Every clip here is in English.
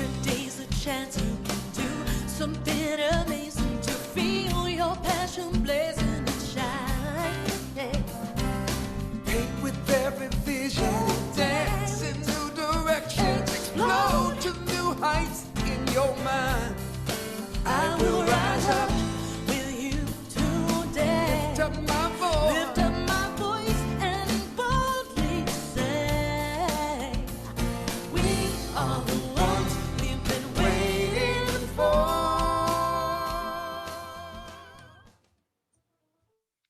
Every day's a chance you can do something amazing to feel your passion blazing and shine. Yeah. Paint with every vision, dance in new directions, explode to new heights in your mind. I will rise up with you today. Lift up my voice. Lift up my voice and boldly say, we are the ones we've been waiting for.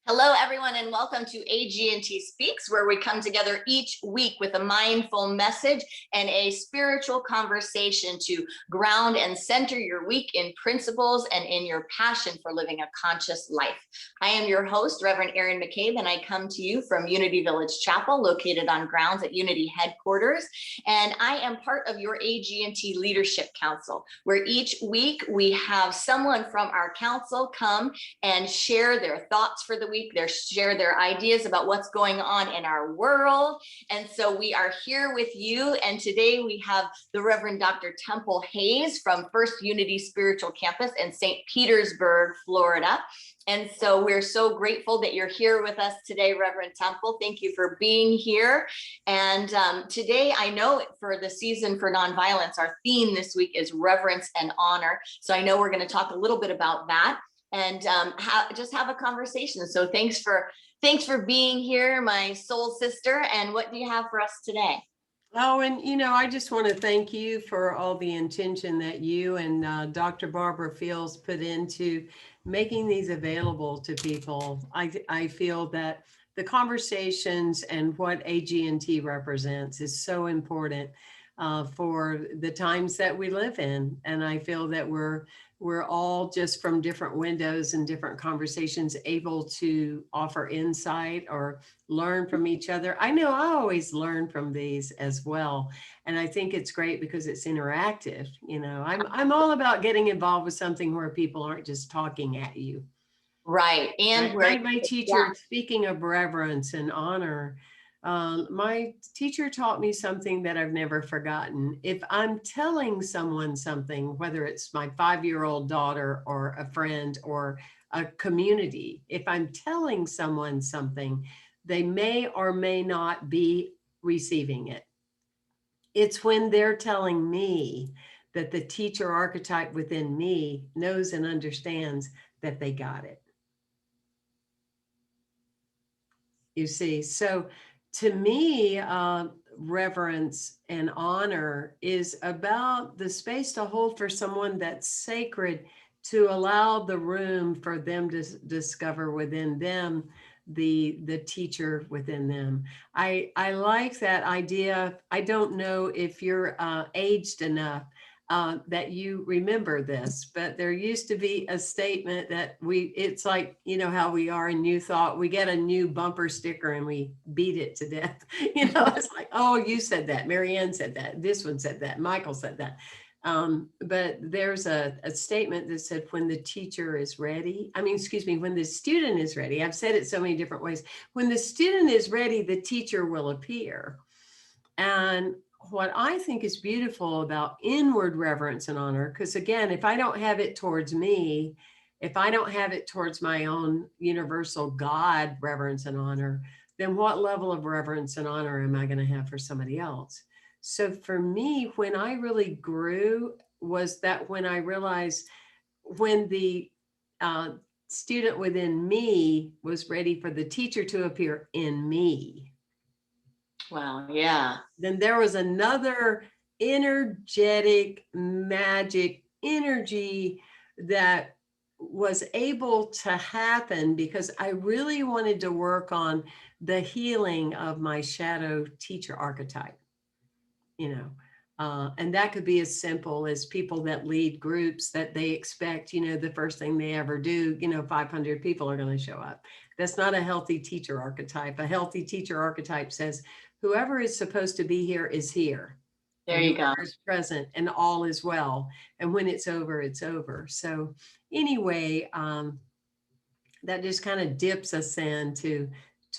Hello, everyone, and welcome to AGNT Speaks, where we come together each week with a mindful message and a spiritual conversation to ground and center your week in principles and in your passion for living a conscious life. I am your host, Reverend Erin McCabe, and I come to you from Unity Village Chapel, located on grounds at Unity headquarters. And I am part of your AGNT Leadership Council, where each week we have someone from our council come and share their thoughts for the week, share their ideas about what's going on in our world. And so we are here with you. And today we have the Reverend Dr. Temple Hayes from First Unity Spiritual Campus in St. Petersburg, Florida. And so we're so grateful that you're here with us today, Reverend Temple. Thank you for being here. And today, I know for the season for nonviolence, our theme this week is reverence and honor. So I know we're going to talk a little bit about that and just have a conversation. So thanks for being here, my soul sister. And what do you have for us today? Oh, and I just want to thank you for all the intention that you and Dr. Barbara Fields put into making these available to people. I feel that the conversations and what AGNT represents is so important for the times that we live in. And I feel that we're all just from different windows and different conversations able to offer insight or learn from each other. I know I always learn from these as well. And I think it's great because it's interactive. I'm all about getting involved with something where people aren't just talking at you. Right. And my teacher, speaking of reverence and honor, my teacher taught me something that I've never forgotten. If I'm telling someone something, whether it's my 5-year-old daughter or a friend or a community, if I'm telling someone something, they may or may not be receiving it. It's when they're telling me that the teacher archetype within me knows and understands that they got it. You see, so to me, reverence and honor is about the space to hold for someone that's sacred, to allow the room for them to discover within them the teacher within them. I like that idea. I don't know if you're aged enough that you remember this, but there used to be a statement that it's like, how we are in New Thought, we get a new bumper sticker and we beat it to death. It's like, oh, you said that, Marianne said that, this one said that, Michael said that. But there's a statement that said, when the teacher is ready, when the student is ready, I've said it so many different ways. When the student is ready, the teacher will appear. And what I think is beautiful about inward reverence and honor, because again, if I don't have it towards me, if I don't have it towards my own universal God reverence and honor, then what level of reverence and honor am I going to have for somebody else? So for me, when I really grew was that when I realized when the student within me was ready for the teacher to appear in me. Wow. Yeah. Then there was another energetic, magic energy that was able to happen because I really wanted to work on the healing of my shadow teacher archetype, and that could be as simple as people that lead groups that they expect, the first thing they ever do, 500 people are going to show up. That's not a healthy teacher archetype. A healthy teacher archetype says, whoever is supposed to be here is here. There you go. Is present and all is well. And when it's over, it's over. So anyway, that just kind of dips us in to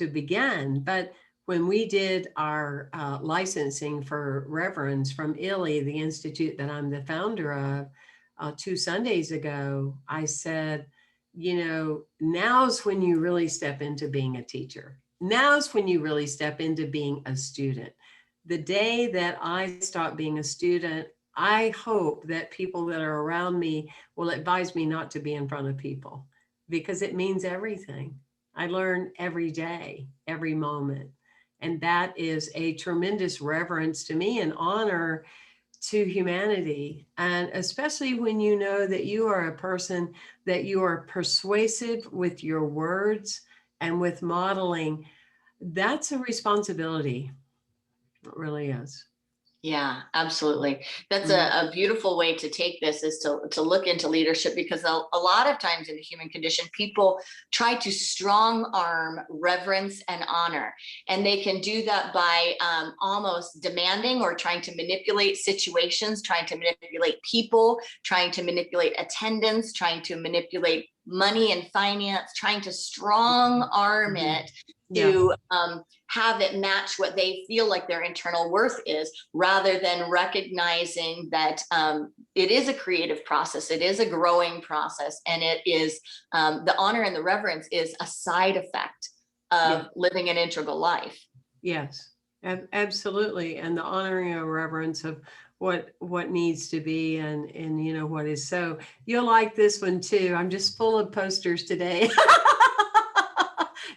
begin. But when we did our licensing for reverends from ILI, the institute that I'm the founder of, 2 Sundays ago, I said, now's when you really step into being a teacher. Now's when you really step into being a student. The day that I stop being a student, I hope that people that are around me will advise me not to be in front of people, because it means everything. I learn every day, every moment. And that is a tremendous reverence to me and honor to humanity. And especially when you know that you are a person, that you are persuasive with your words and with modeling, that's a responsibility. It really is. Yeah, absolutely. That's Mhm. a beautiful way to take this, is to look into leadership, because a lot of times in the human condition, people try to strong arm reverence and honor. And they can do that by almost demanding or trying to manipulate situations, trying to manipulate people, trying to manipulate attendance, trying to manipulate money and finance, trying to strong arm Mhm. it Yeah. to have it match what they feel like their internal worth is, rather than recognizing that it is a creative process, it is a growing process, and it is the honor and the reverence is a side effect Yeah. of living an integral life. Yes, absolutely. And the honoring and reverence of what needs to be, and what is. So you'll like this one too. I'm just full of posters today.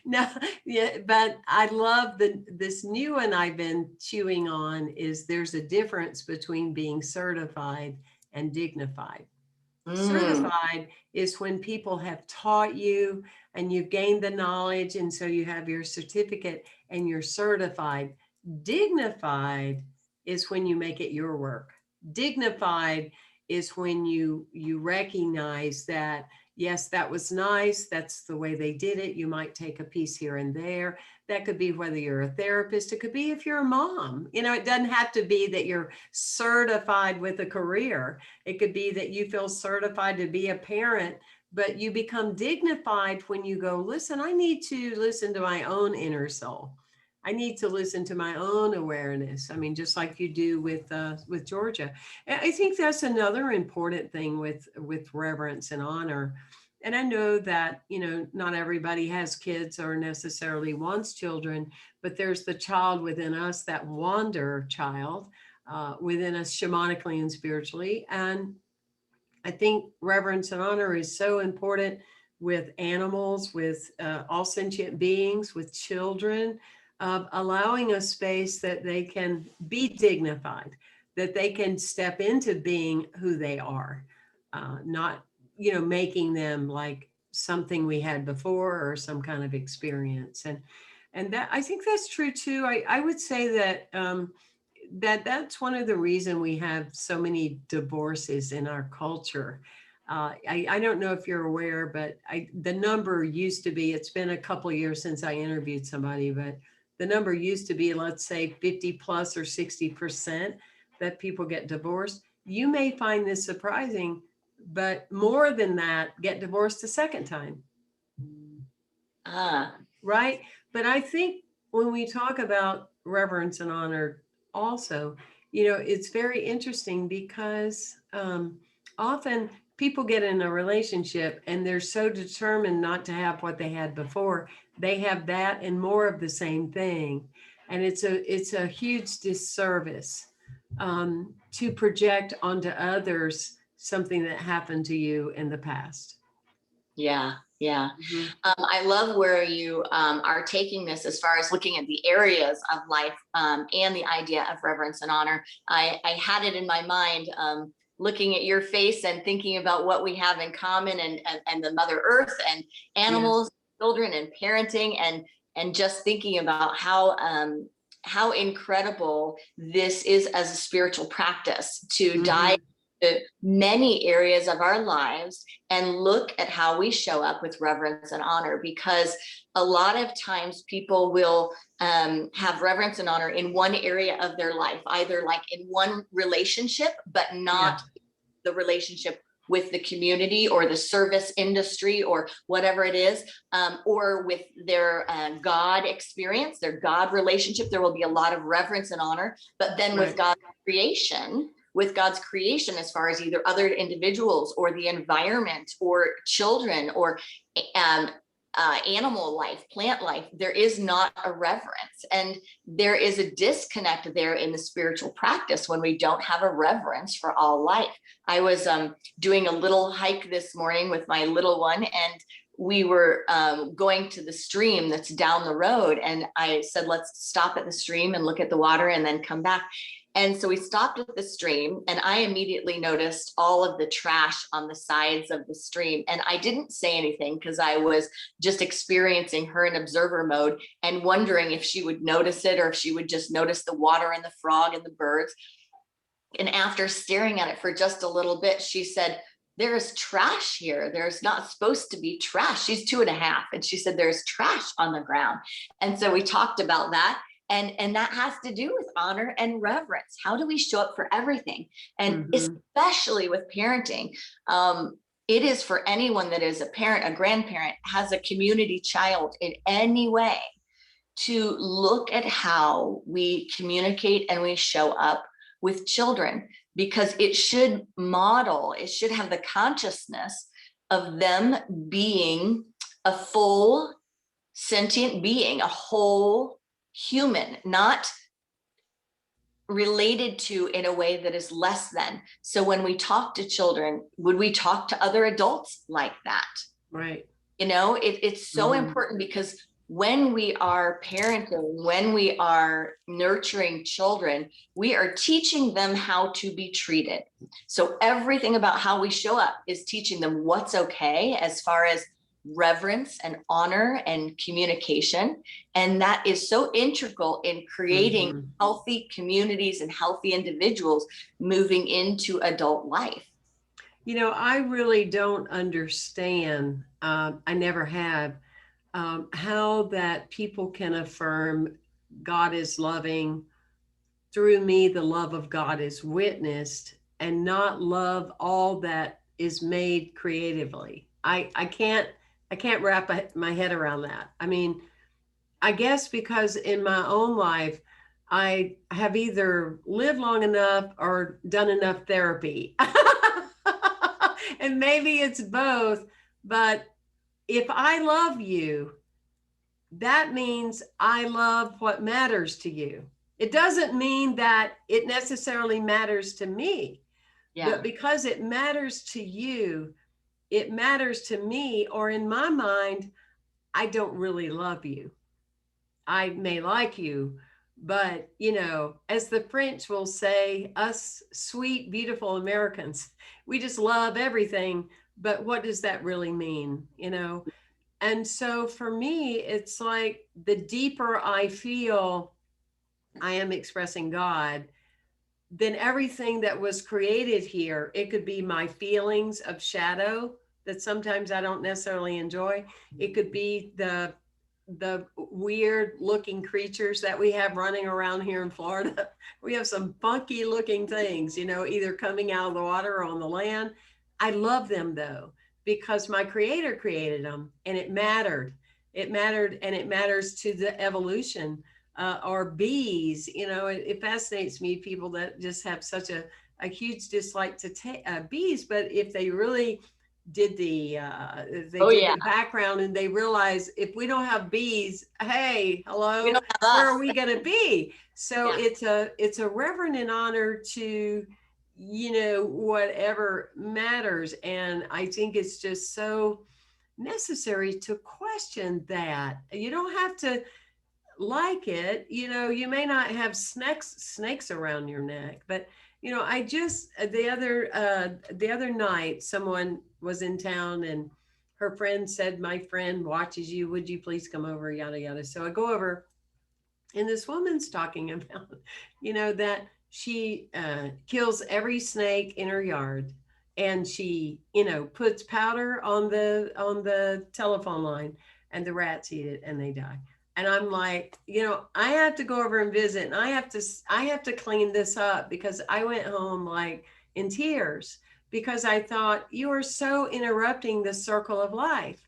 No, yeah, but I love this new one I've been chewing on, is there's a difference between being certified and dignified. Mm, Certified is when people have taught you and you've gained the knowledge, and so you have your certificate and you're certified. Dignified is when you make it your work. Dignified is when you recognize that, yes, that was nice, that's the way they did it. You might take a piece here and there. That could be whether you're a therapist, it could be if you're a mom. It doesn't have to be that you're certified with a career. It could be that you feel certified to be a parent, but you become dignified when you go, listen, I need to listen to my own inner soul. I need to listen to my own awareness. I mean, just like you do with Georgia. And I think that's another important thing with reverence and honor. And I know that, not everybody has kids or necessarily wants children, but there's the child within us, that wander child within us, shamanically and spiritually. And I think reverence and honor is so important with animals, with all sentient beings, with children, of allowing a space that they can be dignified, that they can step into being who they are, not, making them like something we had before or some kind of experience. And that, I think that's true too. I would say that that's one of the reason we have so many divorces in our culture. I don't know if you're aware, but the number used to be, it's been a couple of years since I interviewed somebody, but the number used to be, let's say 50 plus or 60% that people get divorced. You may find this surprising, but more than that get divorced a second time. ah, Right. But I think when we talk about reverence and honor, also, it's very interesting because often people get in a relationship and they're so determined not to have what they had before. They have that and more of the same thing. And it's a huge disservice to project onto others something that happened to you in the past. yeah, yeah. Mhm. I love where you are taking this as far as looking at the areas of life and the idea of reverence and honor. I had it in my mind, looking at your face and thinking about what we have in common, and the Mother Earth and Yes. animals, children, and parenting, and just thinking about how incredible this is as a spiritual practice, to dive Mhm. into many areas of our lives and look at how we show up with reverence and honor. Because a lot of times people will have reverence and honor in one area of their life, either like in one relationship, but Yeah. not the relationship with the community or the service industry or whatever it is, or with their God experience, their God relationship, there will be a lot of reverence and honor. But then with God's creation, as far as either other individuals or the environment or children or animal life, plant life, there is not a reverence. And there is a disconnect there in the spiritual practice when we don't have a reverence for all life. I was doing a little hike this morning with my little one, and we were going to the stream that's down the road. And I said, let's stop at the stream and look at the water and then come back. And so we stopped at the stream, and I immediately noticed all of the trash on the sides of the stream. And I didn't say anything because I was just experiencing her in observer mode and wondering if she would notice it or if she would just notice the water and the frog and the birds. And after staring at it for just a little bit, she said, there is trash here. There's not supposed to be trash. She's 2.5. And she said, there's trash on the ground. And so we talked about that. And that has to do with honor and reverence. How do we show up for everything? And especially with parenting, it is for anyone that is a parent, a grandparent, has a community child in any way, to look at how we communicate and we show up with children, because it should model, it should have the consciousness of them being a full sentient being, a whole human, not related to in a way that is less than. So when we talk to children, would we talk to other adults like that? Right. You know, it's so important, because when we are parenting, when we are nurturing children, we are teaching them how to be treated. So everything about how we show up is teaching them what's okay as far as reverence and honor and communication. And that is so integral in creating healthy communities and healthy individuals moving into adult life. You know, I really don't understand, I never have, how that people can affirm God is loving, through me the love of God is witnessed, and not love all that is made creatively. I can't wrap my head around that. I mean, I guess because in my own life, I have either lived long enough or done enough therapy. And maybe it's both. But if I love you, that means I love what matters to you. It doesn't mean that it necessarily matters to me. Yeah. But because it matters to you, it matters to me, or in my mind, I don't really love you. I may like you, but, you know, as the French will say, us sweet, beautiful Americans, we just love everything. But what does that really mean, you know? And so for me, it's like the deeper I feel I am expressing God, then everything that was created here, it could be my feelings of shadow that sometimes I don't necessarily enjoy. It could be the weird looking creatures that we have running around here in Florida. We have some funky looking things, you know, either coming out of the water or on the land. I love them though, because my creator created them, and it mattered. It mattered, and it matters to the evolution. Or bees, you know, it fascinates me, people that just have such a huge dislike to bees. But if they really did the background, and they realize, if we don't have bees, hey, hello, We don't have us. where are we going to be? So it's a reverend and honor to, you know, whatever matters. And I think it's just so necessary to question that. You don't have to like it, you know, you may not have snakes around your neck, but, you know, I just, the other night, someone was in town, and her friend said, my friend watches you, would you please come over, yada, yada. So I go over, and this woman's talking about, you know, that she kills every snake in her yard, and she, you know, puts powder on the telephone line, and the rats eat it and they die. And I'm like, you know, I have to go over and visit, and I have to clean this up, because I went home like in tears, because I thought, you are so interrupting the circle of life.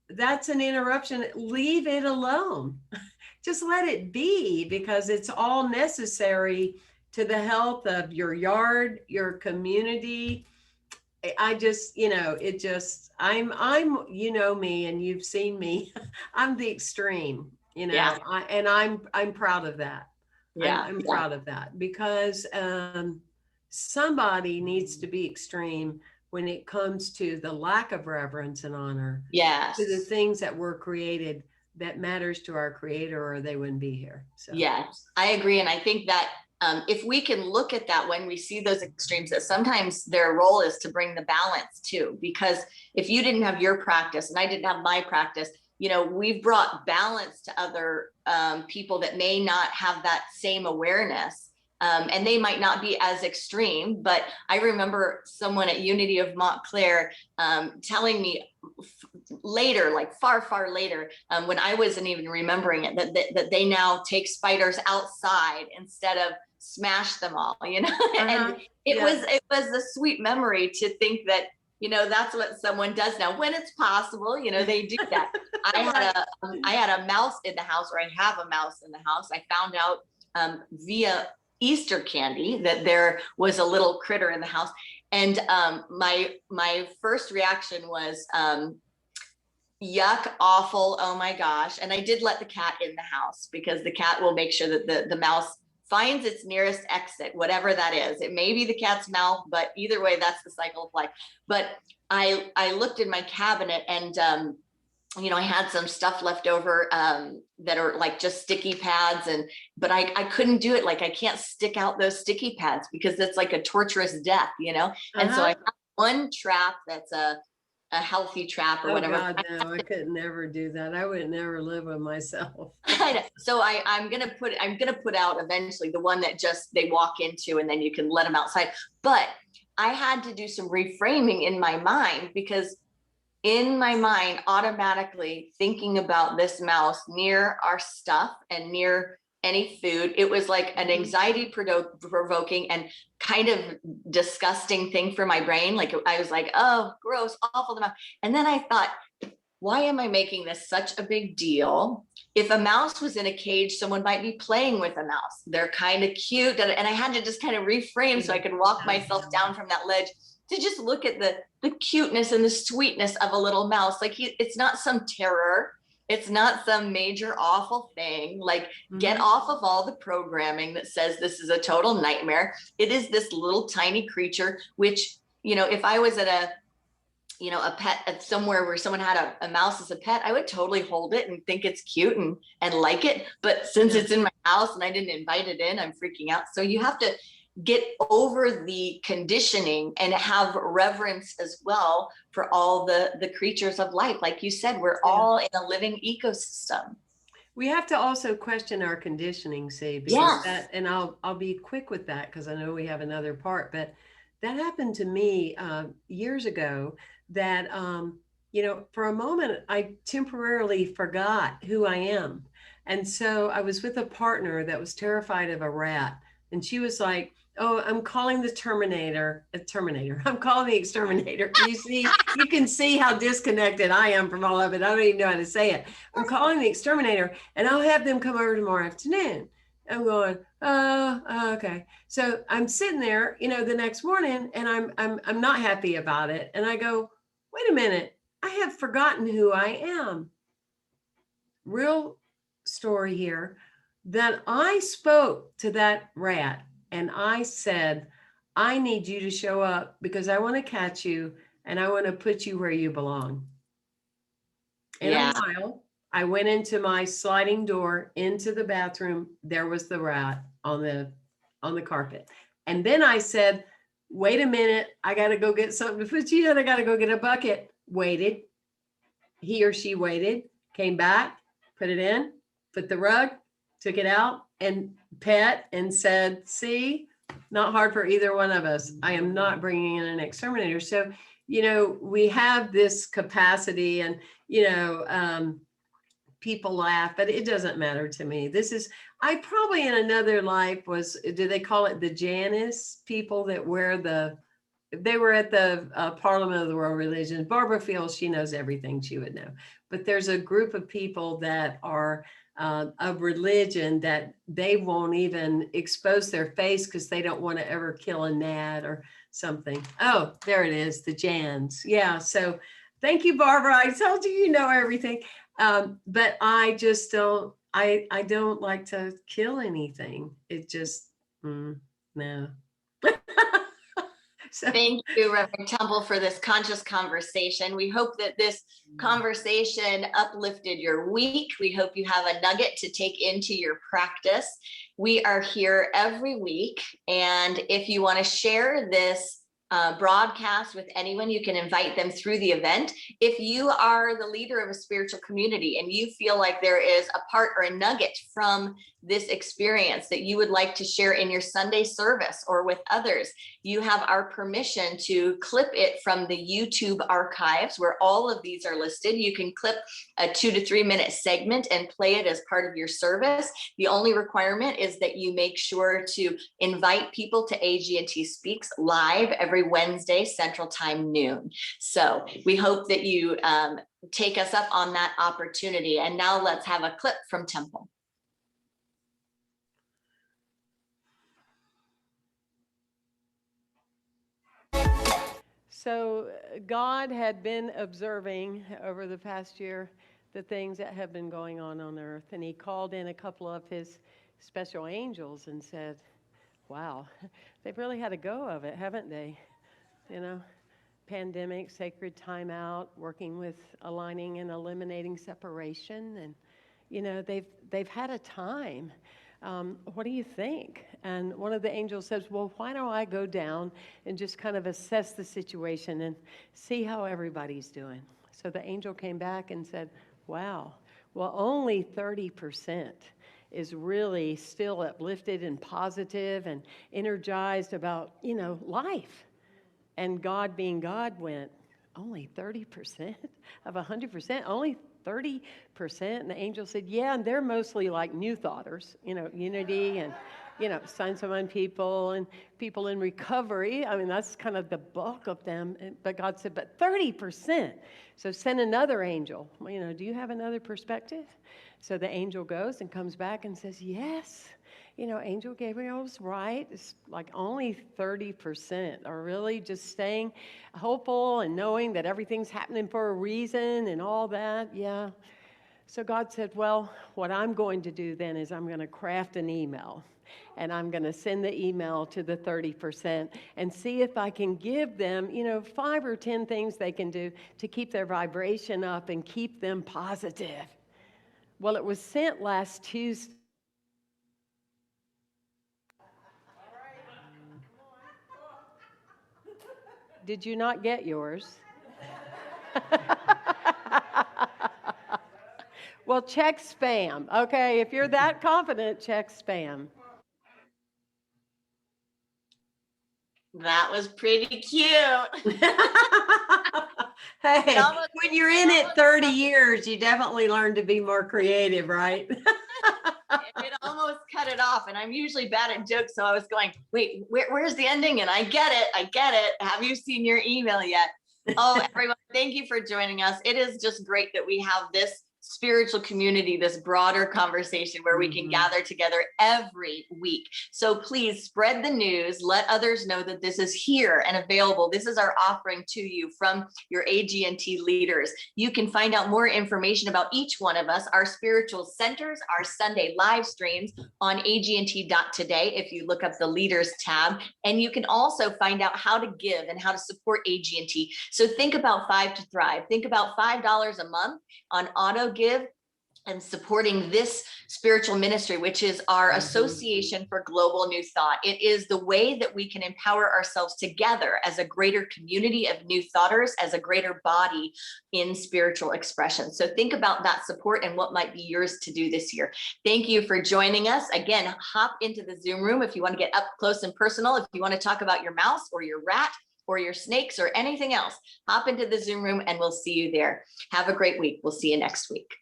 That's an interruption. Leave it alone. Just let it be, because it's all necessary to the health of your yard, your community. I just, it just, you know me and you've seen me. I'm the extreme, Yeah. I'm proud of that. Yeah. I'm Yeah. proud of that, because somebody needs to be extreme when it comes to the lack of reverence and honor Yes. to the things that were created, that matters to our creator, or they wouldn't be here. So Yes, I agree. And I think that if we can look at that when we see those extremes, that sometimes their role is to bring the balance too. Because if you didn't have your practice and I didn't have my practice, we've brought balance to other people that may not have that same awareness. And they might not be as extreme, but I remember someone at Unity of Montclair telling me later, like far, far later, when I wasn't even remembering it, that they now take spiders outside instead of smash them all, and it was a sweet memory to think that, that's what someone does now when it's possible, they do that. I had a mouse in the house, or I have a mouse in the house. I found out via Easter candy that there was a little critter in the house. And my first reaction was yuck, awful, oh my gosh. And I did let the cat in the house, because the cat will make sure that the mouse finds its nearest exit, whatever that is. It may be the cat's mouth, but either way, that's the cycle of life. But I looked in my cabinet, and I had some stuff left over that are like just sticky pads, but I couldn't do it. Like, I can't stick out those sticky pads because that's like a torturous death, And so I have one trap that's a healthy trap or whatever. God, no, I could never do that. I would never live with myself. I know. So I'm gonna put out eventually the one that just they walk into, and then you can let them outside. But I had to do some reframing in my mind, because in my mind, automatically thinking about this mouse near our stuff and near any food, it was like an anxiety provoking and kind of disgusting thing for my brain. Like, I was like, oh, gross, awful. The mouse. And then I thought, why am I making this such a big deal? If a mouse was in a cage, someone might be playing with a mouse. They're kind of cute. And I had to just kind of reframe so I could walk myself down from that ledge to just look at the cuteness and the sweetness of a little mouse. Like, it's not some terror. It's not some major awful thing. Like, get off of all the programming that says this is a total nightmare. It is this little tiny creature, which, if I was at a pet at somewhere where someone had a mouse as a pet, I would totally hold it and think it's cute and like it. But since it's in my house and I didn't invite it in, I'm freaking out. So you have to get over the conditioning and have reverence as well for all the creatures of life. Like you said, we're all in a living ecosystem. We have to also question our conditioning, see, because and I'll be quick with that, because I know we have another part, but that happened to me years ago, that for a moment I temporarily forgot who I am. And so I was with a partner that was terrified of a rat, and she was like, oh, I'm calling the Terminator. I'm calling the exterminator. You can see how disconnected I am from all of it. I don't even know how to say it. I'm calling the exterminator, and I'll have them come over tomorrow afternoon. I'm going, oh, okay. So I'm sitting there, the next morning, and I'm not happy about it. And I go, wait a minute, I have forgotten who I am. Real story here, that I spoke to that rat. And I said, I need you to show up, because I want to catch you and I want to put you where you belong. In a while, I went into my sliding door into the bathroom. There was the rat on the carpet. And then I said, wait a minute, I got to go get something to put you in. I got to go get a bucket. Waited. He or she waited, came back, put it in, put the rug, took it out, and pet, and said, see, not hard for either one of us. I am not bringing in an exterminator. So, we have this capacity, and, people laugh, but it doesn't matter to me. I probably in another life do they call it the Janus people that wear the they were at the Parliament of the World Religions. Barbara feels she knows everything she would know, but there's a group of people that are of religion that they won't even expose their face because they don't want to ever kill a gnat or something. Oh, there it is, the Jans. Yeah, so thank you, Barbara. I told you you know everything. But I just don't, I don't like to kill anything. It just, no. So, Thank you, Reverend Temple, for this conscious conversation. We hope that this conversation uplifted your week. We hope you have a nugget to take into your practice. We are here every week, and if you want to share this broadcast with anyone, you can invite them through the event. If you are the leader of a spiritual community and you feel like there is a part or a nugget from this experience that you would like to share in your Sunday service or with others, you have our permission to clip it from the YouTube archives where all of these are listed. You can clip a 2 to 3 minute segment and play it as part of your service. The only requirement is that you make sure to invite people to AGNT Speaks live every Wednesday, Central Time, noon. So we hope that you take us up on that opportunity. And now let's have a clip from Temple. So God had been observing over the past year the things that have been going on earth, and he called in a couple of his special angels and said, wow, they've really had a go of it, haven't they? You know, pandemic, sacred timeout, working with aligning and eliminating separation, and you know, they've had a time. What do you think? And one of the angels says, well, why don't I go down and just kind of assess the situation and see how everybody's doing? So the angel came back and said, wow, well, only 30% is really still uplifted and positive and energized about, you know, life. And God being God went, only 30% of 100%, only 30%. And the angel said, yeah, and they're mostly like new thoughters, you know, unity and, you know, signs among people and people in recovery. I mean, that's kind of the bulk of them. But God said, but 30%. So send another angel. Well, you know, do you have another perspective? So the angel goes and comes back and says, yes. You know, Angel Gabriel was right. It's like only 30% are really just staying hopeful and knowing that everything's happening for a reason and all that. Yeah. So God said, well, what I'm going to do then is I'm going to craft an email. And I'm going to send the email to the 30% and see if I can give them, you know, 5 or 10 things they can do to keep their vibration up and keep them positive. Well, it was sent last Tuesday. Did you not get yours? Well, check spam. Okay, if you're that confident, check spam. That was pretty cute. hey, when you're in it 30 years, you definitely learn to be more creative, right? It almost cut it off, and I'm usually bad at jokes, so I was going, wait, where's the ending? And I get it. Have you seen your email yet? Oh, everyone, thank you for joining us. It is just great that we have this spiritual community, this broader conversation where we can gather together every week. So please spread the news, let others know that this is here and available. This is our offering to you from your AGNT leaders. You can find out more information about each one of us, our spiritual centers, our Sunday live streams on agnt.today if you look up the leaders tab. And you can also find out how to give and how to support AGNT. So think about 5 to Thrive. Think about $5 a month on auto give and supporting this spiritual ministry, which is our Association for Global New Thought. It is the way that we can empower ourselves together as a greater community of new thoughters, as a greater body in spiritual expression. So think about that support and what might be yours to do this year. Thank you for joining us. Again, hop into the Zoom room if you want to get up close and personal, if you want to talk about your mouse or your rat or your snakes or anything else, hop into the Zoom room and we'll see you there. Have a great week. We'll see you next week.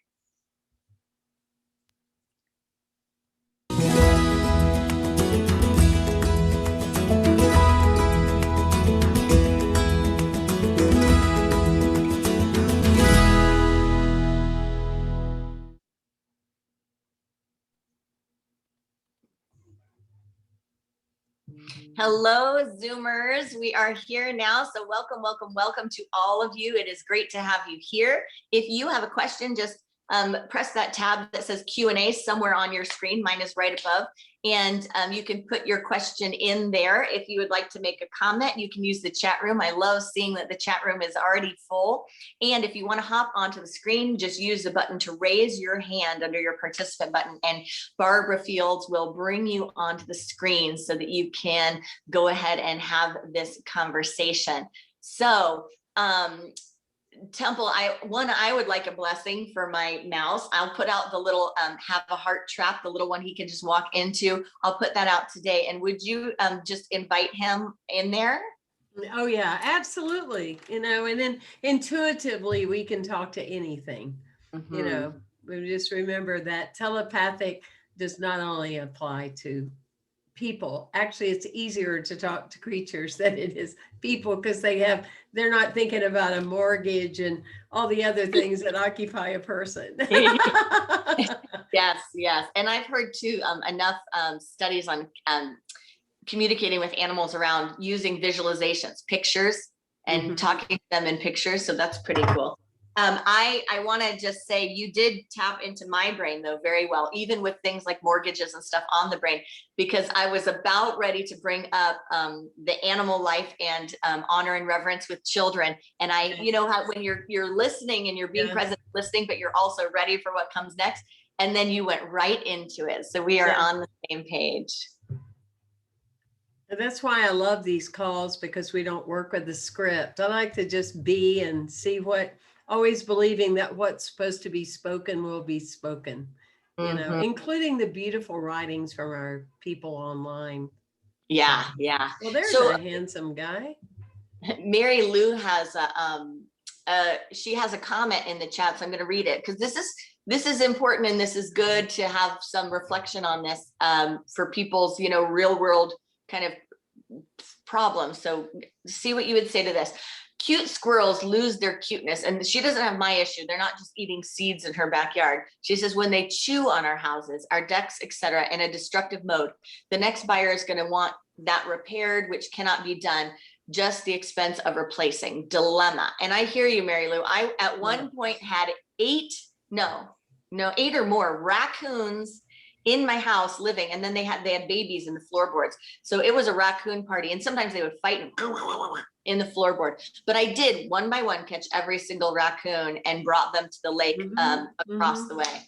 Hello, Zoomers. We are here now. So welcome, welcome, welcome to all of you. It is great to have you here. If you have a question, just press that tab that says Q&A somewhere on your screen. Mine is right above. And you can put your question in there. If you would like to make a comment, you can use the chat room. I love seeing that the chat room is already full. And if you want to hop onto the screen, just use the button to raise your hand under your participant button, and Barbara Fields will bring you onto the screen so that you can go ahead and have this conversation. So, Temple, I would like a blessing for my mouse. I'll put out the little have a heart trap, the little one he can just walk into. I'll put that out today. And would you just invite him in there? Oh yeah, absolutely. And then intuitively we can talk to anything. We just remember that telepathic does not only apply to people. Actually, it's easier to talk to creatures than it is people, because they're not thinking about a mortgage and all the other things that occupy a person. Yes. And I've heard too enough studies on communicating with animals around using visualizations, pictures, and talking to them in pictures. So that's pretty cool. I want to just say you did tap into my brain though very well, even with things like mortgages and stuff on the brain, because I was about ready to bring up the animal life and honor and reverence with children. And you know how when you're listening and you're being present listening, but you're also ready for what comes next. And then you went right into it. So we are on the same page. And that's why I love these calls, because we don't work with the script. I like to just be and see always believing that what's supposed to be spoken will be spoken, including the beautiful writings from our people online. Yeah. Well, there's a handsome guy. Mary Lou has she has a comment in the chat, so I'm going to read it, because this is important, and this is good to have some reflection on this for people's real world kind of problems. So see what you would say to this. Cute squirrels lose their cuteness, and she doesn't have my issue. They're not just eating seeds in her backyard. She says when they chew on our houses, our decks, etc., in a destructive mode, the next buyer is going to want that repaired, which cannot be done, just the expense of replacing. Dilemma. And I hear you, Mary Lou. I at one point had 8 or more raccoons in my house living, and then they had babies in the floorboards. So it was a raccoon party, and sometimes they would fight in the floorboard. But I did one by one catch every single raccoon and brought them to the lake across the way.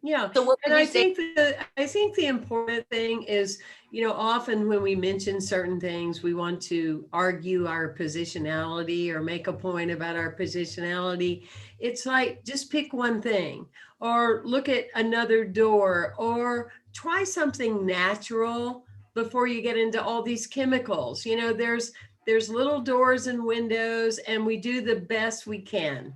Yeah. So what and I think the important thing is, often when we mention certain things, we want to argue our positionality or make a point about our positionality. It's like, just pick one thing, or look at another door, or try something natural before you get into all these chemicals. There's little doors and windows, and we do the best we can,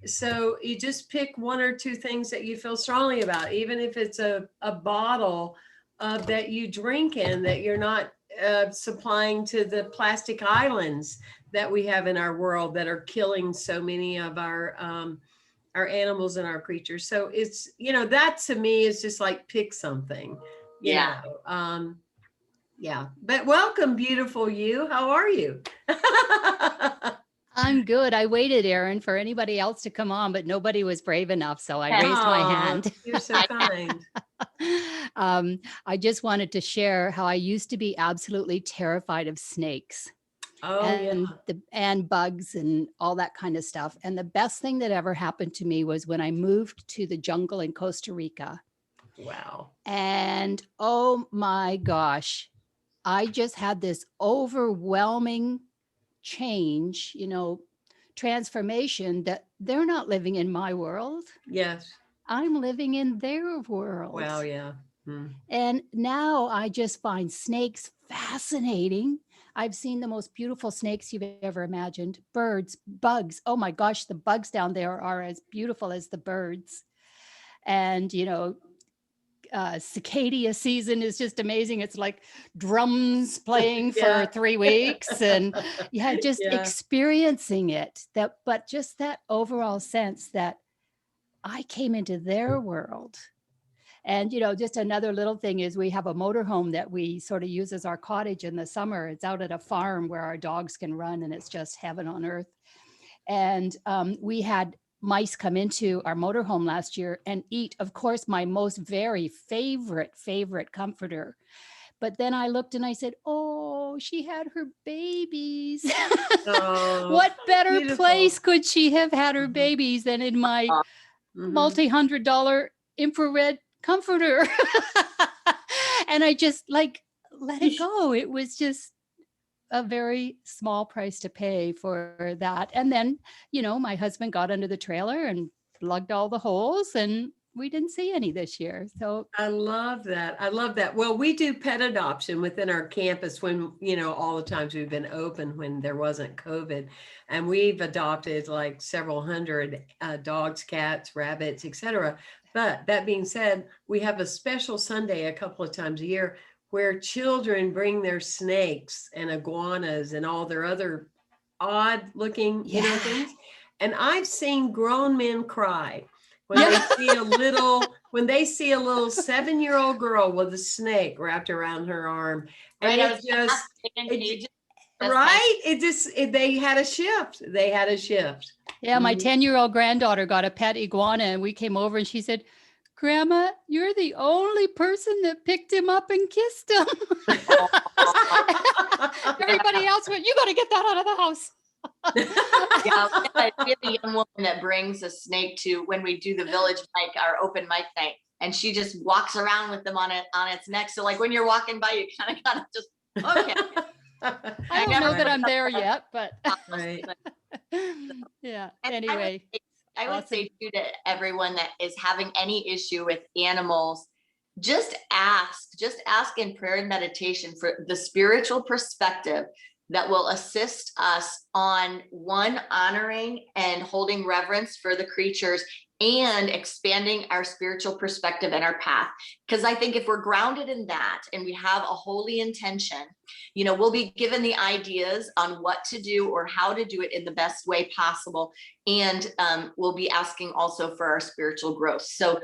so you just pick 1 or 2 things that you feel strongly about, even if it's a bottle that you drink in, that you're not supplying to the plastic islands that we have in our world that are killing so many of our animals and our creatures. So it's, that to me is just like, pick something, Yeah. But welcome, beautiful you. How are you? I'm good. I waited, Erin, for anybody else to come on, but nobody was brave enough. So I raised my hand. You're so kind. I just wanted to share how I used to be absolutely terrified of snakes. And bugs and all that kind of stuff. And the best thing that ever happened to me was when I moved to the jungle in Costa Rica. Wow. And oh my gosh, I just had this overwhelming change, transformation, that they're not living in my world. Yes. I'm living in their world. Wow. Yeah. And now I just find snakes fascinating. I've seen the most beautiful snakes you've ever imagined. Birds, bugs. Oh my gosh, the bugs down there are as beautiful as the birds. And, cicada season is just amazing. It's like drums playing for 3 weeks, and experiencing it. But just that overall sense that I came into their world, And, you know, just another little thing is we have a motorhome that we sort of use as our cottage in the summer. It's out at a farm where our dogs can run, and it's just heaven on earth. And we had mice come into our motorhome last year and eat, of course, my most very favorite comforter. But then I looked and I said, oh, she had her babies. Oh, What better beautiful. place could she have had her Mhm. babies than in my Mhm. multi-$100 infrared comforter? And I just like let it go. It was just a very small price to pay for that. And then, you know, my husband got under the trailer and plugged all the holes, and we didn't see any this year. So I love that. I love that. Well, we do pet adoption within our campus when, you know, all the times we've been open when there wasn't COVID. And we've adopted like several hundred dogs, cats, rabbits, etc. But that being said, we have a special Sunday a couple of times a year where children bring their snakes and iguanas and all their other odd looking, you know, Yeah. things. And I've seen grown men cry when Yeah. they see a little 7-year-old girl with a snake wrapped around her arm. And Right, I it's was gonna just, ask, in it- cages, just right? They had a shift. They had a shift. Yeah, my Mhm. 10-year-old granddaughter got a pet iguana, and we came over and she said, Grandma, you're the only person that picked him up and kissed him. Everybody else went, you got to get that out of the house. Yeah, we have a young woman that brings a snake to when we do the village mic, our open mic night, and she just walks around with them on its neck. So like when you're walking by, you kind of gotta just okay. I don't know that I'm there yet, but Right. yeah. And Anyway, I would say too to everyone that is having any issue with animals, just ask in prayer and meditation for the spiritual perspective that will assist us on one, honoring and holding reverence for the creatures and expanding our spiritual perspective and our path. Because I think if we're grounded in that and we have a holy intention, you know, we'll be given the ideas on what to do or how to do it in the best way possible. And we'll be asking also for our spiritual growth. So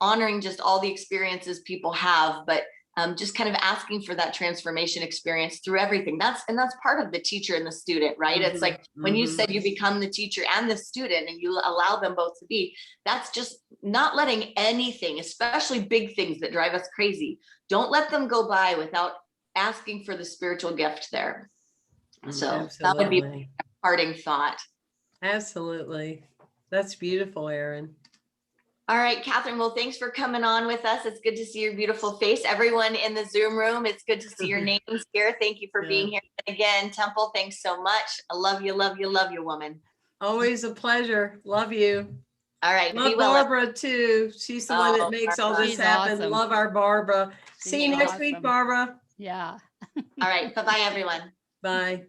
honoring just all the experiences people have, but just kind of asking for that transformation experience through everything. That's part of the teacher and the student, right? It's like when you said you become the teacher and the student and you allow them both to be, that's just not letting anything, especially big things that drive us crazy, don't let them go by without asking for the spiritual gift there. So that would be a parting thought. Absolutely. That's beautiful, Erin. All right, Catherine, well, thanks for coming on with us. It's good to see your beautiful face. Everyone in the Zoom room, it's good to see your names here. Thank you for being here. Again, Temple, thanks so much. I love you, love you, love you, woman. Always a pleasure. Love you. All right. Love Barbara too. She's the one that makes all this She's happen. awesome. Love our Barbara. See you next week, awesome. Barbara. Yeah. All right. Bye-bye, everyone. Bye.